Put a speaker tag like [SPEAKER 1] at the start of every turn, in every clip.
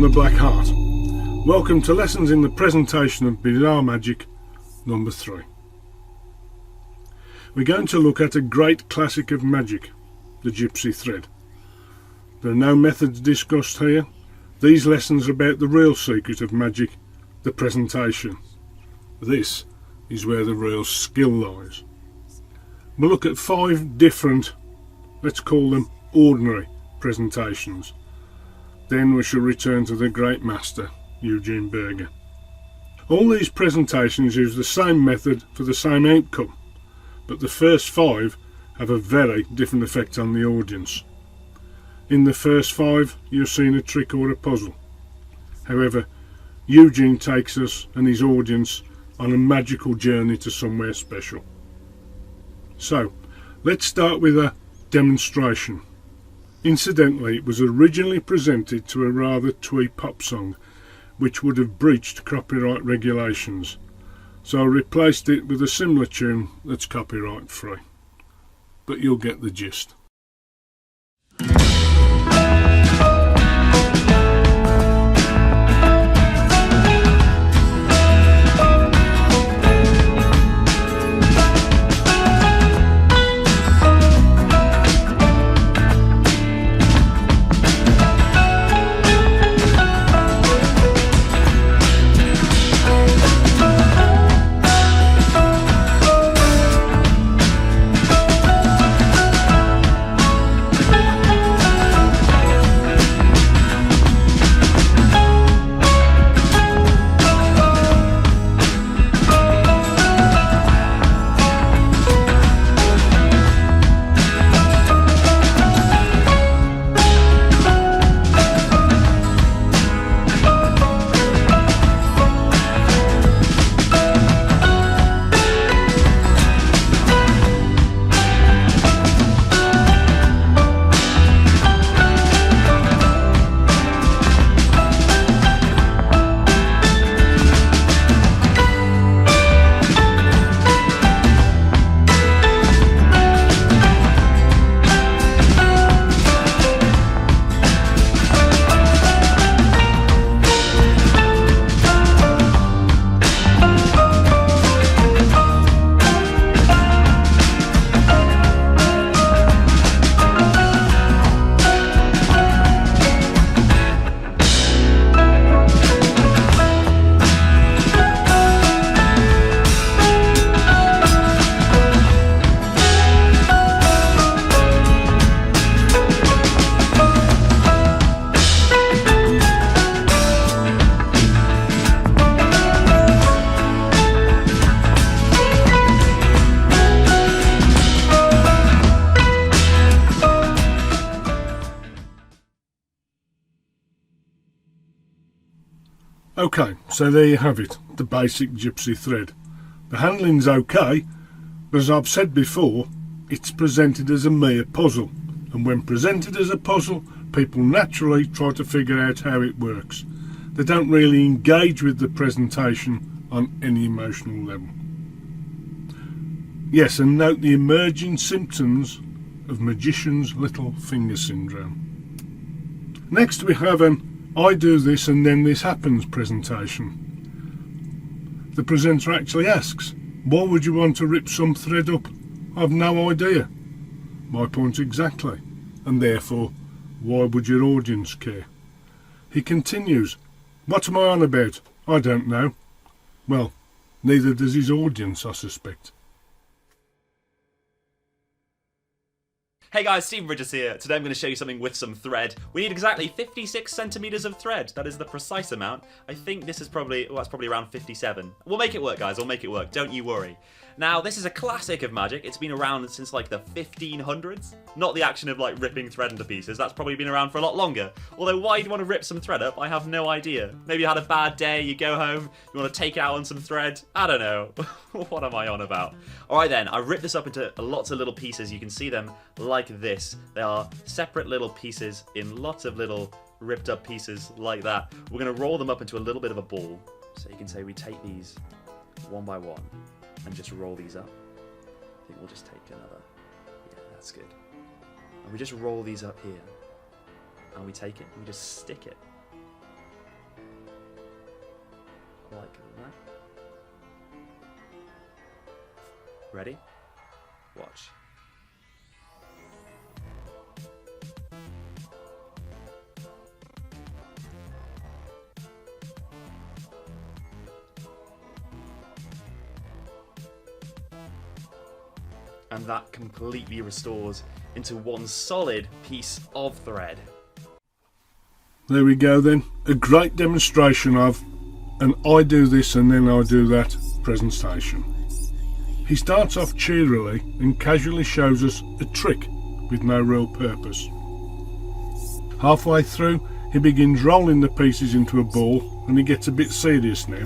[SPEAKER 1] the Black Hart. Welcome to Lessons in the Presentation of Bizarre Magic number 3. We're going to look at a great classic of magic, the Gypsy Thread. There are no methods discussed here. These lessons are about the real secret of magic, the presentation. This is where the real skill lies. We'll look at 5 different, let's call them ordinary presentations. Then we shall return to the great master, Eugene Burger. All these presentations use the same method for the same outcome, but the first 5 have a very different effect on the audience. In the first 5 you're seeing a trick or a puzzle. However, Eugene takes us and his audience on a magical journey to somewhere special. So, let's start with a demonstration. Incidentally, it was originally presented to a rather twee pop song, which would have breached copyright regulations, so I replaced it with a similar tune that's copyright free. But you'll get the gist. Okay, so there you have it, the basic Gypsy Thread. The handling's okay, but as I've said before, it's presented as a mere puzzle, and when presented as a puzzle, people naturally try to figure out how it works. They don't really engage with the presentation on any emotional level. Yes, and note the emerging symptoms of magician's little finger syndrome. Next we have an I do this and then this happens presentation. The presenter actually asks, why would you want to rip some thread up? I've no idea. My point exactly, and therefore, why would your audience care? He continues, what am I on about? I don't know. Well, neither does his audience, I suspect.
[SPEAKER 2] Hey guys, Steve Bridges here. Today I'm going to show you something with some thread. We need exactly 56 centimeters of thread. That is the precise amount. I think this is probably, well, that's probably around 57. We'll make it work, guys. We'll make it work. Don't you worry. Now, this is a classic of magic. It's been around since like the 1500s. Not the action of like ripping thread into pieces. That's probably been around for a lot longer. Although why you'd want to rip some thread up, I have no idea. Maybe you had a bad day, you go home, you want to take it out on some thread. I don't know. What am I on about? Alright then, I ripped this up into lots of little pieces. You can see them like this. They are separate little pieces in lots of little ripped up pieces like that. We're going to roll them up into a little bit of a ball. So you can say we take these one by one and just roll these up. I think we'll just take another. Yeah, that's good. And we just roll these up here. And we take it and we just stick it like that. Ready? Watch. And that completely restores into one solid piece of thread.
[SPEAKER 1] There we go then, a great demonstration of an I do this and then I do that presentation. He starts off cheerily and casually shows us a trick with no real purpose. Halfway through he begins rolling the pieces into a ball and he gets a bit serious now.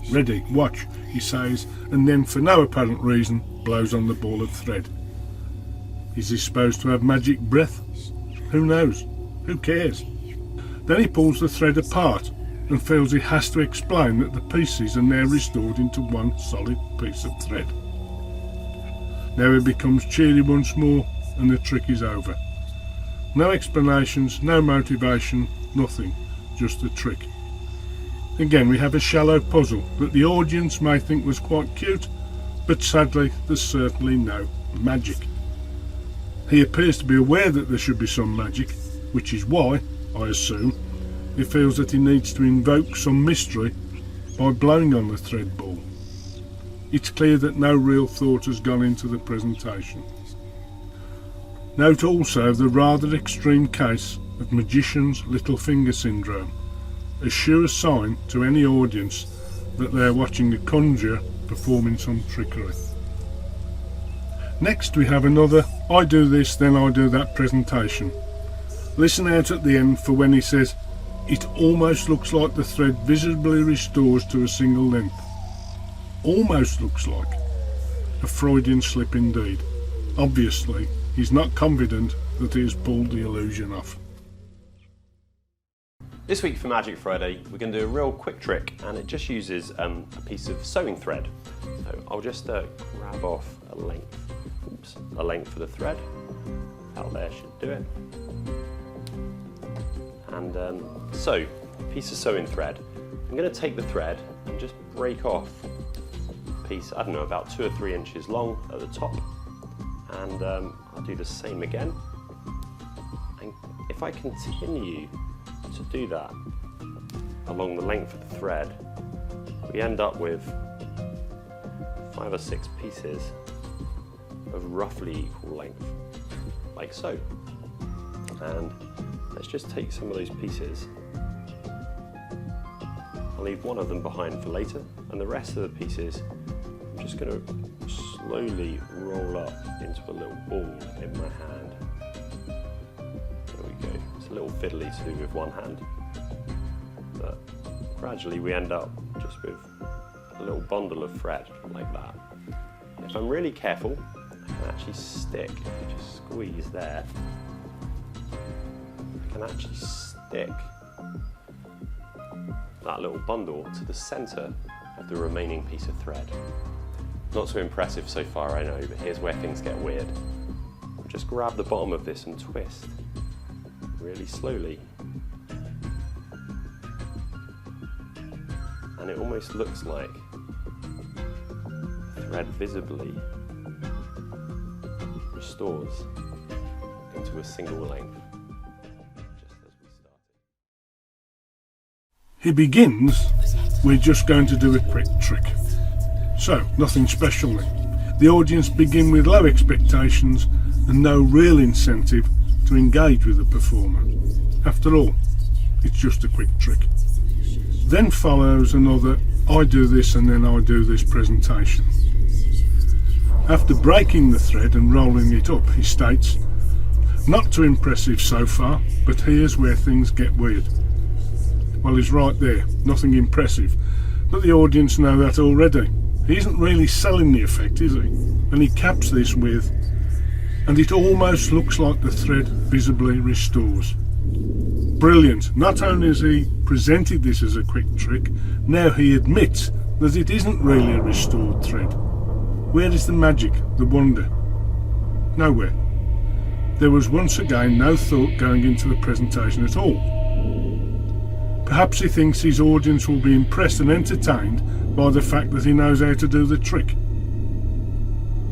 [SPEAKER 1] Ready, watch, he says, and then for no apparent reason blows on the ball of thread. Is he supposed to have magic breath? Who knows? Who cares? Then he pulls the thread apart and feels he has to explain that the pieces are now restored into one solid piece of thread. Now he becomes cheery once more and the trick is over. No explanations, no motivation, nothing, just a trick. Again we have a shallow puzzle that the audience may think was quite cute, but sadly there's certainly no magic. He appears to be aware that there should be some magic, which is why, I assume, he feels that he needs to invoke some mystery by blowing on the thread ball. It's clear that no real thought has gone into the presentation. Note also the rather extreme case of magician's little finger syndrome, a sure sign to any audience that they are watching a conjurer performing some trickery. Next we have another I do this then I do that presentation. Listen out at the end for when he says, it almost looks like the thread visibly restores to a single length. Almost looks like. A Freudian slip indeed. Obviously he's not confident that he has pulled the illusion off.
[SPEAKER 3] This week for Magic Friday we're going to do a real quick trick, and it just uses a piece of sewing thread. So I'll just grab off a length for the thread. Out there should do it. And so, a piece of sewing thread. I'm going to take the thread and just break off a piece, I don't know, about 2 or 3 inches long at the top. And I'll do the same again. And if I continue to do that along the length of the thread, we end up with 5 or 6 pieces of roughly equal length, like so. And let's just take some of those pieces. I'll leave one of them behind for later, and the rest of the pieces I'm just going to slowly roll up into a little ball in my hand. There we go. It's a little fiddly to do with one hand, but gradually we end up just with a little bundle of thread like that. If I'm really careful, I can actually stick, if you just squeeze there, I can actually stick that little bundle to the centre of the remaining piece of thread. Not so impressive so far, I know, but here's where things get weird. Just grab the bottom of this and twist really slowly. And it almost looks like the thread visibly restores into a single length, just as we started.
[SPEAKER 1] He begins, we're just going to do a quick trick. So, nothing special then. The audience begin with low expectations and no real incentive to engage with the performer. After all, it's just a quick trick. Then follows another I do this and then I do this presentation. After breaking the thread and rolling it up, he states, not too impressive so far, but here's where things get weird. Well, he's right there, nothing impressive, but the audience know that already. He isn't really selling the effect, is he? And he caps this with, and it almost looks like the thread visibly restores. Brilliant. Not only has he presented this as a quick trick, now he admits that it isn't really a restored thread. Where is the magic, the wonder? Nowhere. There was once again no thought going into the presentation at all. Perhaps he thinks his audience will be impressed and entertained by the fact that he knows how to do the trick.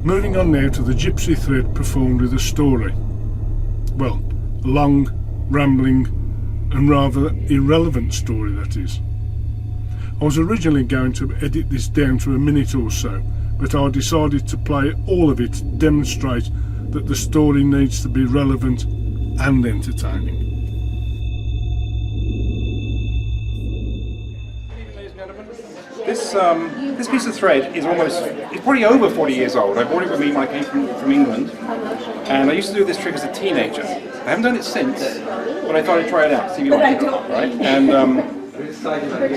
[SPEAKER 1] Moving on now to the Gypsy Thread performed with a story. Well, a long, rambling and rather irrelevant story, that is. I was originally going to edit this down to a minute or so, but I decided to play all of it to demonstrate that the story needs to be relevant and entertaining.
[SPEAKER 4] This piece of thread is it's probably over 40 years old. I brought it with me when I came from England, and I used to do this trick as a teenager. I haven't done it since, but I thought I'd try it out, see if you like it, right? And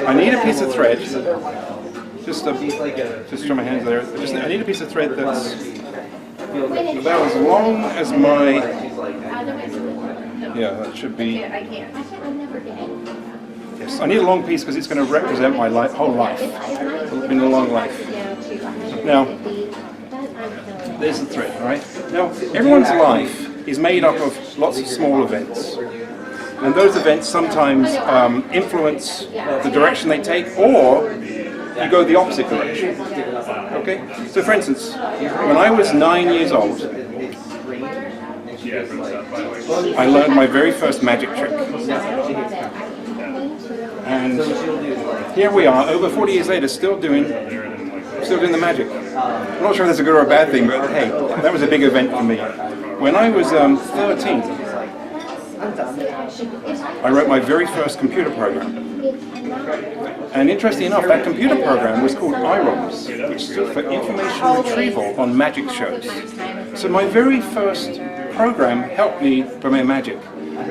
[SPEAKER 4] I need a piece of thread, just show my hands there. I need a piece of thread that's about as long as my, that should be, yes, I need a long piece because it's going to represent my whole life. It's been a long life. Now, there's the thread, right? Now, everyone's life is made up of lots of small events. And those events sometimes influence the direction they take, or you go the opposite direction. Okay? So for instance, when I was 9 years old, I learned my very first magic trick. And here we are, over 40 years later, still doing the magic. I'm not sure if that's a good or a bad thing, but hey, that was a big event for me. When I was 13, I wrote my very first computer program. And interestingly enough, that computer program was called IROMS, which stood for Information Retrieval on Magic Shows. So my very first program helped me promote magic.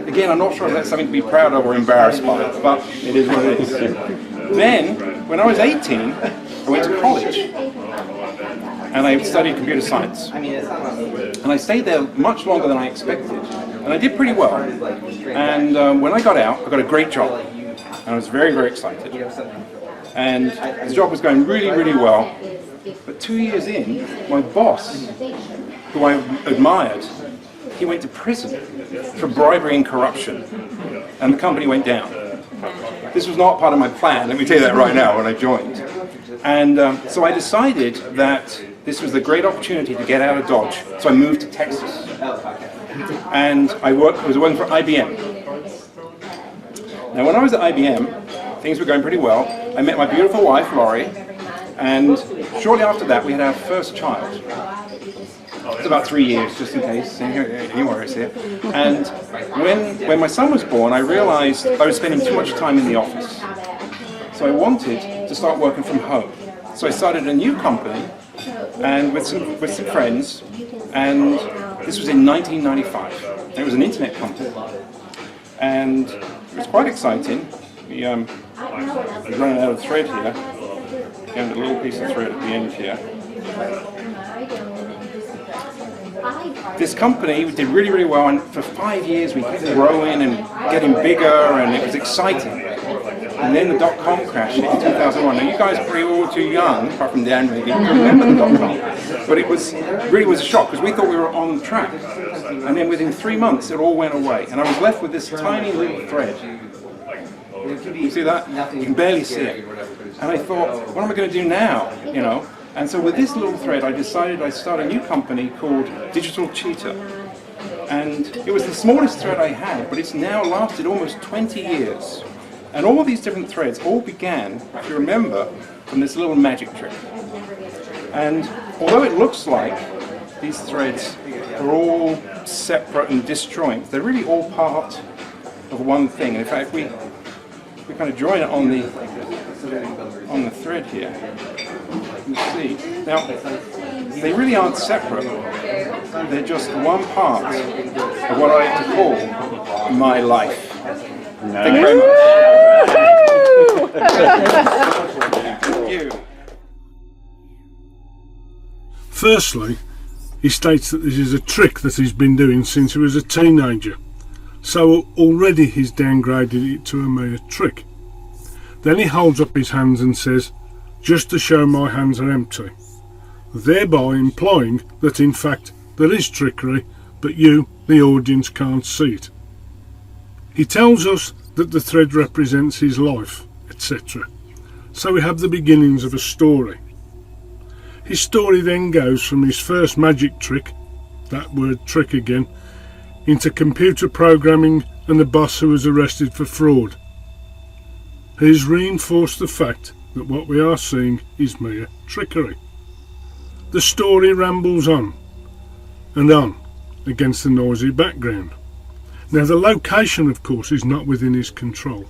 [SPEAKER 4] Again, I'm not sure if that's something to be proud of or embarrassed by, but it is what it is. Then, when I was 18, I went to college and I studied computer science. And I stayed there much longer than I expected. And I did pretty well. And when I got out, I got a great job. And I was very, very excited. And the job was going really, really well. But 2 years in, my boss, who I admired, he went to prison for bribery and corruption. And the company went down. This was not part of my plan, let me tell you that right now, when I joined. And so I decided that this was a great opportunity to get out of Dodge. So I moved to Texas. And I was working for IBM. Now when I was at IBM, things were going pretty well. I met my beautiful wife, Laurie, and shortly after that we had our first child. It was about 3 years, just in case, any worries here. And when my son was born, I realized I was spending too much time in the office. So I wanted to start working from home. So I started a new company, and with some friends, and this was in 1995. It was an internet company, and it was quite exciting. We're running out of thread here, and a little piece of thread at the end here. This company did really, really well, and for 5 years we kept growing and getting bigger, and it was exciting. And then the dot-com crash in 2001. Now you guys are probably all too young, apart from Dan maybe, to remember the dot-com. But it really was a shock, because we thought we were on track. And then within 3 months it all went away, and I was left with this tiny little thread. You see that? You can barely see it. And I thought, what am I going to do now? You know? And so with this little thread, I decided I'd start a new company called Digital Cheetah. And it was the smallest thread I had, but it's now lasted almost 20 years. And all these different threads all began, if you remember, from this little magic trick. And although it looks like these threads are all separate and disjoint, they're really all part of one thing. And in fact, we kind of join it on the thread here. You can see. Now, they really aren't separate. They're just one part of what I like to call my life. Thank you very much. Thank you.
[SPEAKER 1] Firstly, he states that this is a trick that he's been doing since he was a teenager. So already he's downgraded it to a mere trick. Then he holds up his hands and says, "Just to show my hands are empty," thereby implying that in fact there is trickery, but you, the audience, can't see it. He tells us that the thread represents his life, etc. So we have the beginnings of a story. His story then goes from his first magic trick, that word trick again, into computer programming and the boss who was arrested for fraud. He has reinforced the fact that what we are seeing is mere trickery. The story rambles on and on against the noisy background. Now the location of course is not within his control,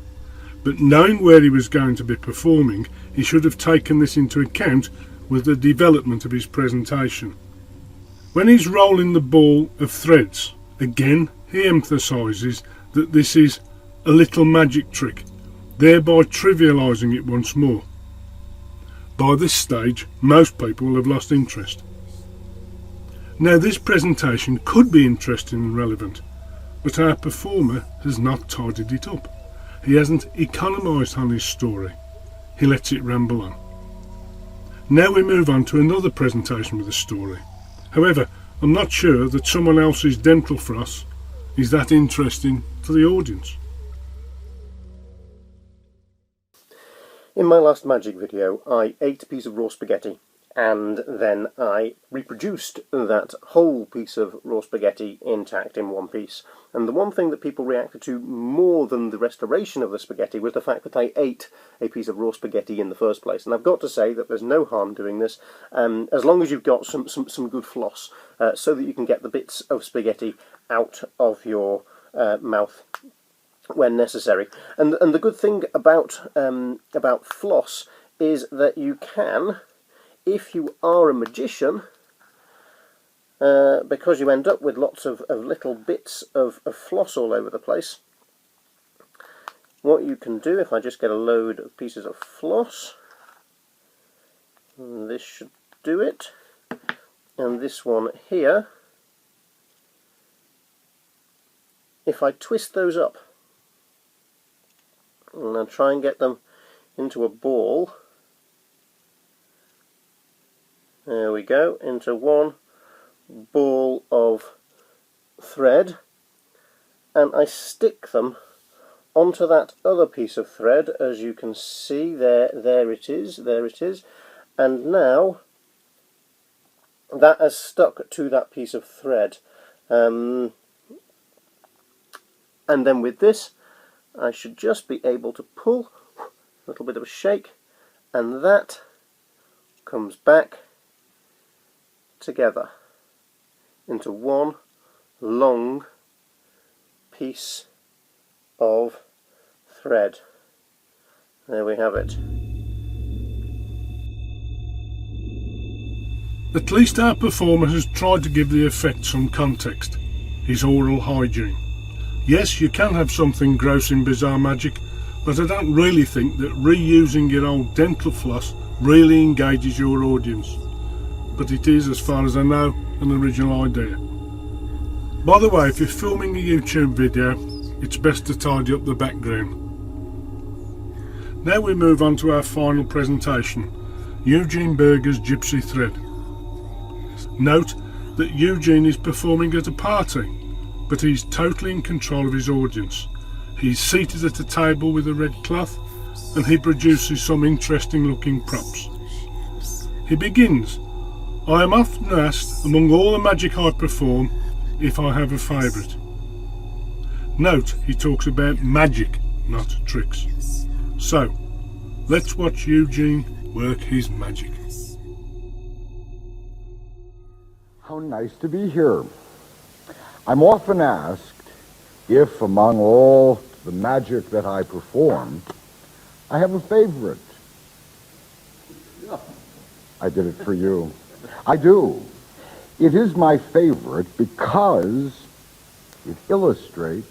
[SPEAKER 1] but knowing where he was going to be performing, he should have taken this into account with the development of his presentation. When he's rolling the ball of threads, again he emphasises that this is a little magic trick, thereby trivialising it once more. By this stage, most people will have lost interest. Now this presentation could be interesting and relevant, but our performer has not tidied it up. He hasn't economised on his story. He lets it ramble on. Now we move on to another presentation with a story. However, I'm not sure that someone else's dental floss is that interesting to the audience.
[SPEAKER 5] In my last magic video, I ate a piece of raw spaghetti, and then I reproduced that whole piece of raw spaghetti intact in one piece. And the one thing that people reacted to more than the restoration of the spaghetti was the fact that I ate a piece of raw spaghetti in the first place. And I've got to say that there's no harm doing this, as long as you've got some good floss, so that you can get the bits of spaghetti out of your mouth when necessary. And the good thing about floss is that you can, if you are a magician, because you end up with lots of little bits of floss all over the place, what you can do, if I just get a load of pieces of floss, this should do it, and this one here, if I twist those up, and I'll try and get them into a ball. There we go, into one ball of thread, and I stick them onto that other piece of thread, as you can see. There it is, and now that has stuck to that piece of thread. And then with this, I should just be able to pull, a little bit of a shake, and that comes back together into one long piece of thread. There we have it.
[SPEAKER 1] At least our performer has tried to give the effect some context, his oral hygiene. Yes, you can have something gross in bizarre magic, but I don't really think that reusing your old dental floss really engages your audience. But it is, as far as I know, an original idea. By the way, if you're filming a YouTube video, it's best to tidy up the background. Now we move on to our final presentation, Eugene Burger's Gypsy Thread. Note that Eugene is performing at a party, but he's totally in control of his audience. He's seated at a table with a red cloth, and he produces some interesting looking props. He begins, "I am often asked, among all the magic I perform, if I have a favourite." Note, he talks about magic, not tricks. So, let's watch Eugene work his magic.
[SPEAKER 6] How nice to be here. I'm often asked if, among all the magic that I perform, I have a favorite. I did it for you. I do. It is my favorite because it illustrates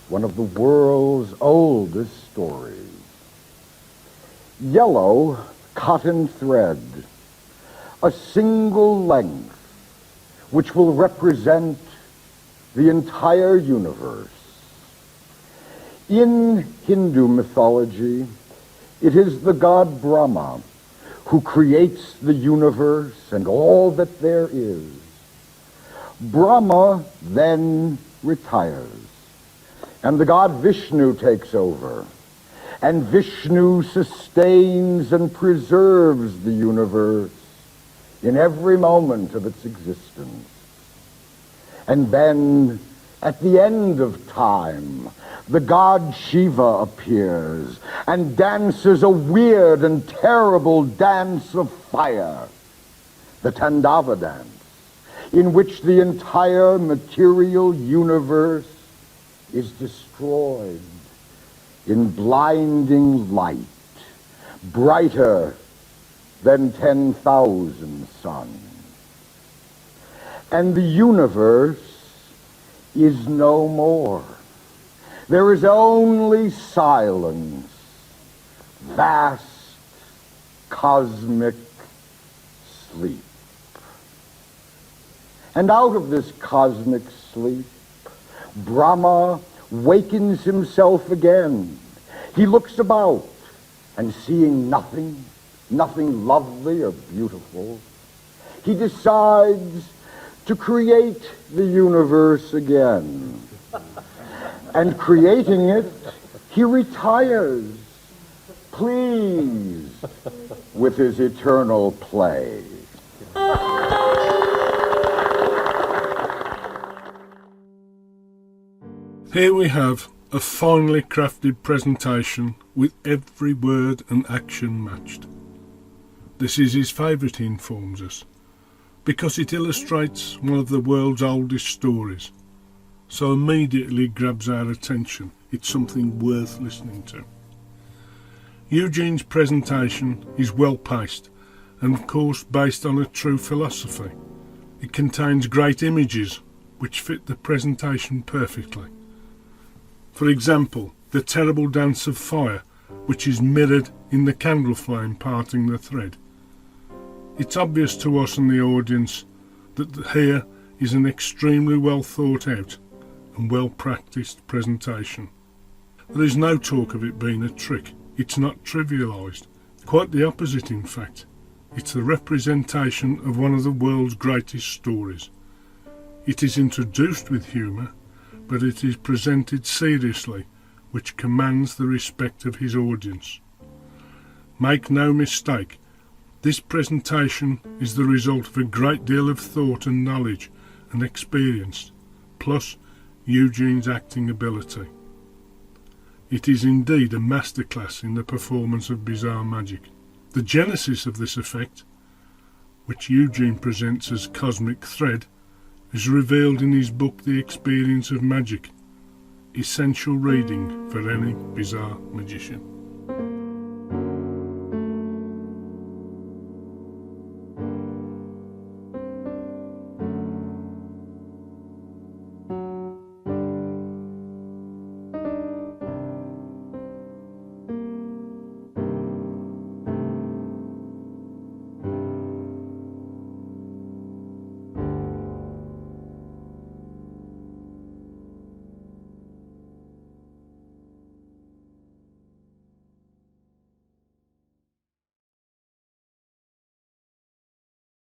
[SPEAKER 6] one of the world's oldest stories. Yellow cotton thread, a single length, which will represent the entire universe. In Hindu mythology, it is the god Brahma who creates the universe and all that there is. Brahma then retires, and the god Vishnu takes over. And Vishnu sustains and preserves the universe in every moment of its existence. And then, at the end of time, the god Shiva appears and dances a weird and terrible dance of fire, the Tandava dance, in which the entire material universe is destroyed in blinding light, brighter than 10,000 suns. And the universe is no more. There is only silence, vast cosmic sleep. And out of this cosmic sleep, Brahma wakens himself again. He looks about, and seeing nothing lovely or beautiful, he decides to create the universe again. And creating it, he retires, pleased with his eternal play.
[SPEAKER 1] Here we have a finely crafted presentation with every word and action matched. This is his favourite, he informs us, because it illustrates one of the world's oldest stories, so immediately grabs our attention. It's something worth listening to. Eugene's presentation is well paced and of course based on a true philosophy. It contains great images which fit the presentation perfectly. For example, the terrible dance of fire, which is mirrored in the candle flame parting the thread. It's obvious to us and the audience that here is an extremely well thought out and well practiced presentation. There is no talk of it being a trick. It's not trivialised. Quite the opposite, in fact. It's the representation of one of the world's greatest stories. It is introduced with humour, but it is presented seriously, which commands the respect of his audience. Make no mistake, this presentation is the result of a great deal of thought and knowledge and experience, plus Eugene's acting ability. It is indeed a masterclass in the performance of bizarre magic. The genesis of this effect, which Eugene presents as Cosmic Thread, is revealed in his book The Experience of Magic, essential reading for any bizarre magician.